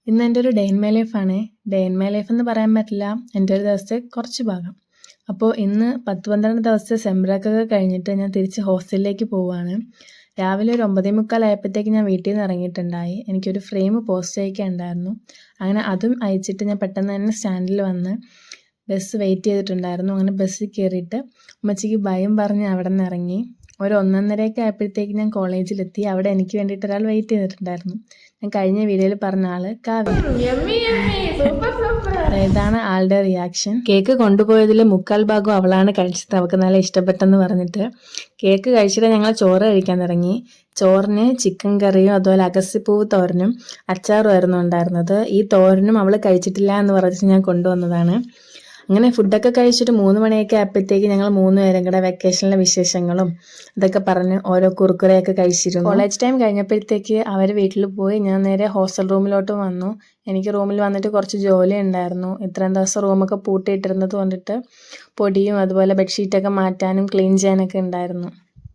ഇന്ന് എൻ്റെ ഒരു ഡേ ഇൻ മൈ ലൈഫാണ്. ഡേ ഇൻ മൈ ലൈഫ് എന്ന് പറയാൻ പറ്റില്ല, എൻ്റെ ഒരു ദിവസത്തെ കുറച്ച് ഭാഗം. അപ്പോൾ ഇന്ന് 10-12 ദിവസത്തെ സെംബ്രാക്കൊക്കെ കഴിഞ്ഞിട്ട് ഞാൻ തിരിച്ച് ഹോസ്റ്റലിലേക്ക് പോവുകയാണ്. രാവിലെ ഒരു 9:45 ആയപ്പോഴത്തേക്ക് ഞാൻ വീട്ടിൽ നിന്ന് ഇറങ്ങിയിട്ടുണ്ടായി. എനിക്കൊരു ഫ്രെയിം പോസ്റ്റ് അയക്കാനുണ്ടായിരുന്നു. അങ്ങനെ അതും അയച്ചിട്ട് ഞാൻ പെട്ടെന്ന് തന്നെ സ്റ്റാൻഡിൽ വന്ന് ബസ് വെയിറ്റ് ചെയ്തിട്ടുണ്ടായിരുന്നു. അങ്ങനെ ബസ്സിൽ കയറിയിട്ട് ഉമ്മച്ചിക്ക് ഭയം പറഞ്ഞ് അവിടെ നിന്ന് ഇറങ്ങി. ഒരു 1:30 ആയപ്പോഴത്തേക്ക് ഞാൻ കോളേജിലെത്തി. അവിടെ എനിക്ക് വേണ്ടിയിട്ട് ഒരാൾ വെയിറ്റ് ചെയ്തിട്ടുണ്ടായിരുന്നു. ഞാൻ കഴിഞ്ഞ വീഡിയോയിൽ പറഞ്ഞ ആള് കാവ്യ. ഇതാണ് ആളുടെ റിയാക്ഷൻ. കേക്ക് കൊണ്ടുപോയതിൽ 3/4 ഭാഗം അവളാണ് കഴിച്ചത്. അവൾക്ക് നല്ല ഇഷ്ടപ്പെട്ടെന്ന് പറഞ്ഞിട്ട് കേക്ക് കഴിച്ചിട്ട് ഞങ്ങൾ ചോറ് കഴിക്കാൻ തുടങ്ങി. ചോറിന് ചിക്കൻ കറിയും അതുപോലെ അഗസ്ത്യപ്പൂവ് തോരനും അച്ചാറുമായിരുന്നു ഉണ്ടായിരുന്നത്. ഈ തോരനും അവൾ കഴിച്ചിട്ടില്ല എന്ന് പറഞ്ഞിട്ട് ഞാൻ കൊണ്ടുവന്നതാണ്. അങ്ങനെ ഫുഡൊക്കെ കഴിച്ചിട്ട് 3 മണിയൊക്കെ ആയപ്പോഴത്തേക്ക് ഞങ്ങൾ 3 പേരും കൂടെ വെക്കേഷനിലെ വിശേഷങ്ങളും ഇതൊക്കെ പറഞ്ഞ് ഓരോ കുറുക്കുറയൊക്കെ കഴിച്ചിരുന്നു. കോളേജ് ടൈം കഴിഞ്ഞപ്പോഴത്തേക്ക് അവർ വീട്ടിൽ പോയി. ഞാൻ നേരെ ഹോസ്റ്റൽ റൂമിലോട്ട് വന്നു. എനിക്ക് റൂമിൽ വന്നിട്ട് കുറച്ച് ജോലി ഉണ്ടായിരുന്നു. ഇത്രയും ദിവസം റൂമൊക്കെ പൂട്ടിയിട്ടിരുന്നത് കൊണ്ടിട്ട് പൊടിയും അതുപോലെ ബെഡ്ഷീറ്റൊക്കെ മാറ്റാനും ക്ലീൻ ചെയ്യാനൊക്കെ ഉണ്ടായിരുന്നു.